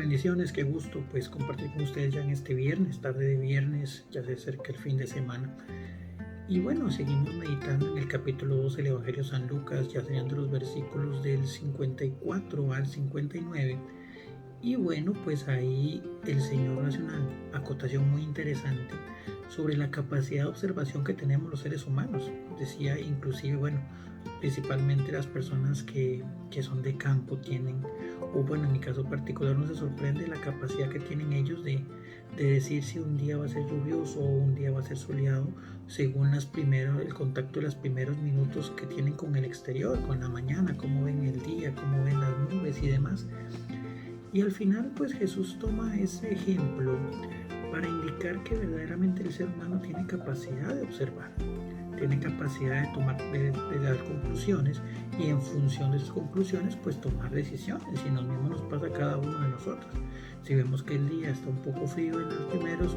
Bendiciones, qué gusto pues compartir con ustedes ya en este viernes, tarde de viernes, ya se acerca el fin de semana. Y bueno, seguimos meditando en el capítulo 2 del Evangelio de San Lucas, ya serían de los versículos del 54 al 59. Y bueno, pues ahí el Señor hace una acotación muy interesante sobre la capacidad de observación que tenemos los seres humanos. Decía inclusive, bueno, principalmente las personas que son de campo tienen, o bueno, en mi caso particular no se sorprende la capacidad que tienen ellos de decir si un día va a ser lluvioso o un día va a ser soleado, según el contacto de los primeros minutos que tienen con el exterior, con la mañana, cómo ven el día, cómo ven las nubes y demás. Y al final pues Jesús toma ese ejemplo para indicar que verdaderamente el ser humano tiene capacidad de observar, tiene capacidad de dar conclusiones y en función de esas conclusiones pues tomar decisiones. Y lo mismo nos pasa a cada uno de nosotros. Si vemos que el día está un poco frío en los primeros,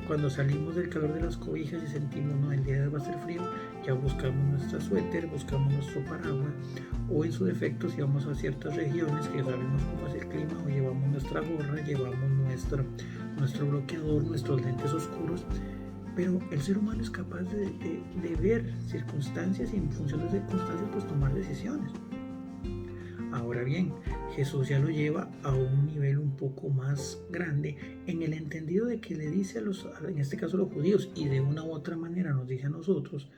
cuando salimos del calor de las cobijas y sentimos no, el día va a ser frío, ya buscamos nuestra suéter, buscamos nuestro paraguas, o en su defecto si vamos a ciertas regiones que sabemos cómo es el clima, o llevamos nuestra gorra, llevamos nuestro bloqueador, nuestros lentes oscuros. Pero el ser humano es capaz de ver circunstancias y en función de circunstancias pues tomar decisiones. Ahora bien, Jesús ya lo lleva a un nivel un poco más grande en el entendido de que le dice en este caso a los judíos, y de una u otra manera nos dice a nosotros,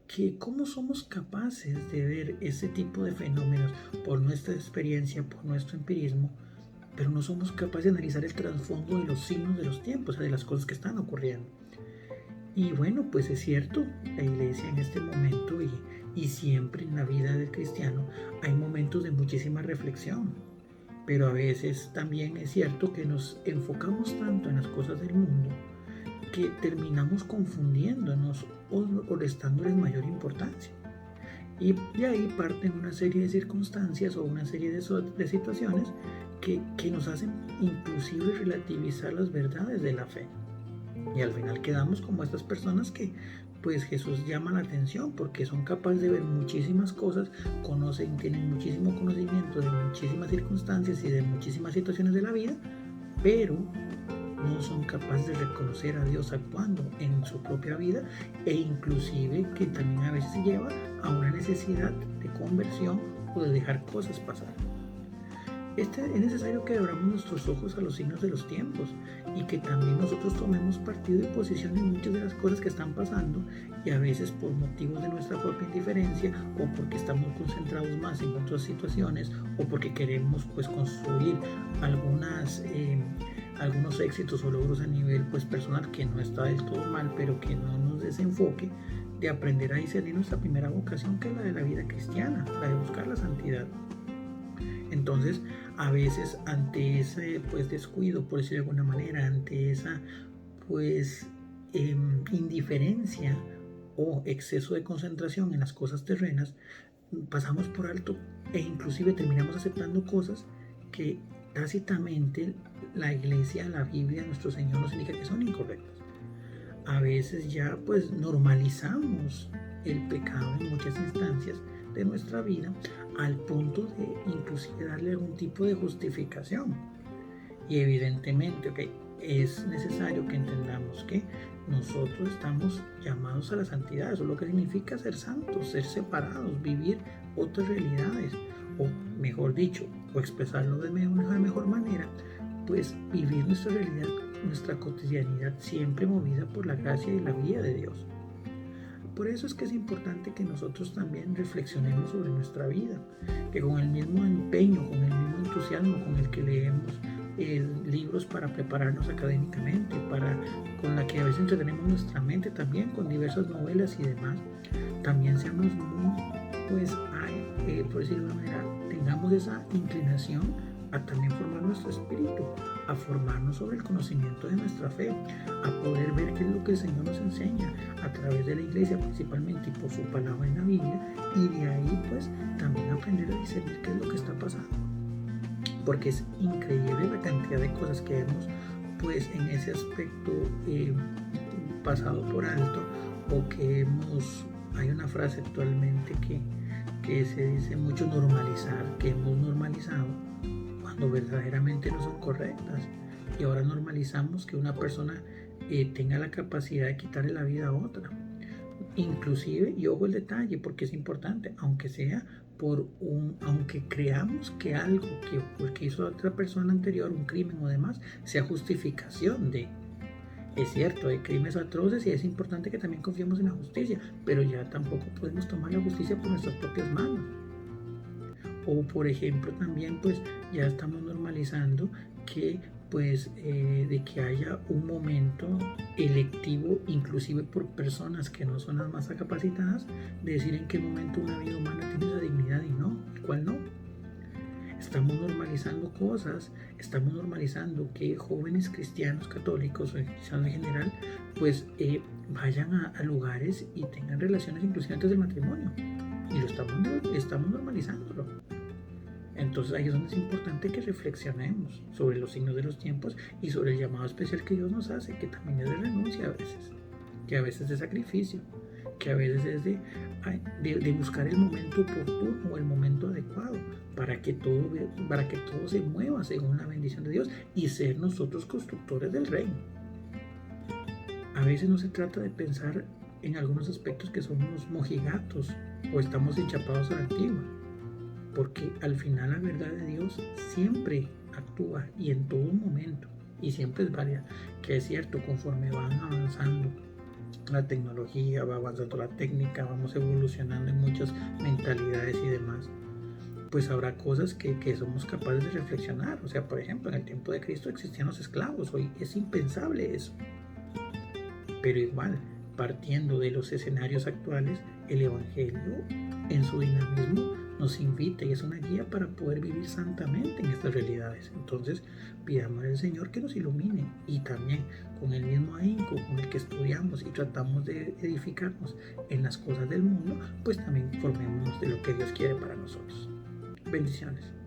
que cómo somos capaces de ver ese tipo de fenómenos por nuestra experiencia, por nuestro empirismo, pero no somos capaces de analizar el trasfondo de los signos de los tiempos, o sea, de las cosas que están ocurriendo. Y bueno, pues es cierto, la iglesia en este momento y siempre en la vida del cristiano hay momentos de muchísima reflexión, pero a veces también es cierto que nos enfocamos tanto en las cosas del mundo que terminamos confundiéndonos o restándoles mayor importancia. Y de ahí parten una serie de circunstancias o una serie de situaciones que nos hacen inclusive relativizar las verdades de la fe. Y al final quedamos como estas personas que pues Jesús llama la atención porque son capaces de ver muchísimas cosas, tienen muchísimo conocimiento de muchísimas circunstancias y de muchísimas situaciones de la vida, pero no son capaces de reconocer a Dios actuando en su propia vida, e inclusive que también a veces se lleva a una necesidad de conversión o de dejar cosas pasar. Es necesario que abramos nuestros ojos a los signos de los tiempos y que también nosotros tomemos partido y posición en muchas de las cosas que están pasando, y a veces por motivos de nuestra propia indiferencia o porque estamos concentrados más en otras situaciones o porque queremos pues construir algunos éxitos o logros a nivel pues personal, que no está del todo mal, pero que no nos desenfoque de aprender a discernir nuestra primera vocación, que es la de la vida cristiana, la de buscar la santidad. Entonces, a veces ante ese pues descuido, por decirlo de alguna manera, ante esa pues indiferencia o exceso de concentración en las cosas terrenas, pasamos por alto e inclusive terminamos aceptando cosas que tácitamente la iglesia, la Biblia, nuestro Señor nos indica que son incorrectas. A veces ya pues normalizamos el pecado en muchas instancias de nuestra vida, al punto de inclusive darle algún tipo de justificación. Y evidentemente, es necesario que entendamos que nosotros estamos llamados a la santidad. Eso es lo que significa ser santos, ser separados, vivir otras realidades, o mejor dicho, o expresarlo de una mejor manera, pues vivir nuestra realidad, nuestra cotidianidad, siempre movida por la gracia y la guía de Dios. Por eso es que es importante que nosotros también reflexionemos sobre nuestra vida, que con el mismo empeño, con el mismo entusiasmo con el que leemos libros para prepararnos académicamente, con la que a veces entretenemos nuestra mente también con diversas novelas y demás, también seamos muy, por decirlo de una manera, tengamos esa inclinación a también formar nuestro espíritu, a formarnos sobre el conocimiento de nuestra fe, a poder ver qué es lo que el Señor nos enseña a través de la iglesia principalmente y por su palabra en la Biblia, y de ahí pues también aprender a discernir qué es lo que está pasando, porque es increíble la cantidad de cosas que hemos pues en ese aspecto pasado por alto, o que hay una frase actualmente que se dice mucho, normalizar, que hemos normalizado, cuando verdaderamente no son correctas. Y ahora normalizamos que una persona tenga la capacidad de quitarle la vida a otra. Inclusive, y ojo el detalle, porque es importante, aunque sea aunque creamos que algo que hizo otra persona anterior, un crimen o demás, sea justificación de. Es cierto, hay crímenes atroces y es importante que también confiemos en la justicia, pero ya tampoco podemos tomar la justicia por nuestras propias manos. O por ejemplo también pues ya estamos normalizando que de que haya un momento electivo, inclusive por personas que no son las más capacitadas, de decir en qué momento una vida humana tiene esa dignidad y no, y cuál no. Estamos normalizando cosas, estamos normalizando que jóvenes cristianos, católicos o cristianos en general, vayan a lugares y tengan relaciones inclusive antes del matrimonio. Y estamos normalizándolo. Entonces ahí es donde es importante que reflexionemos sobre los signos de los tiempos y sobre el llamado especial que Dios nos hace, que también es de renuncia a veces, que a veces es de sacrificio, que a veces es de buscar el momento oportuno o el momento adecuado para que todo se mueva según la bendición de Dios y ser nosotros constructores del reino. A veces no se trata de pensar en algunos aspectos que somos mojigatos o estamos enchapados a la antigua, porque al final la verdad de Dios siempre actúa y en todo momento, y siempre es válida, que es cierto, conforme van avanzando la tecnología, va avanzando la técnica, vamos evolucionando en muchas mentalidades y demás, pues habrá cosas que somos capaces de reflexionar. O sea, por ejemplo, en el tiempo de Cristo existían los esclavos, hoy es impensable eso. Pero igual, partiendo de los escenarios actuales, el Evangelio en su dinamismo nos invita y es una guía para poder vivir santamente en estas realidades. Entonces, pidamos al Señor que nos ilumine y también con el mismo ahínco con el que estudiamos y tratamos de edificarnos en las cosas del mundo, pues también formémonos de lo que Dios quiere para nosotros. Bendiciones.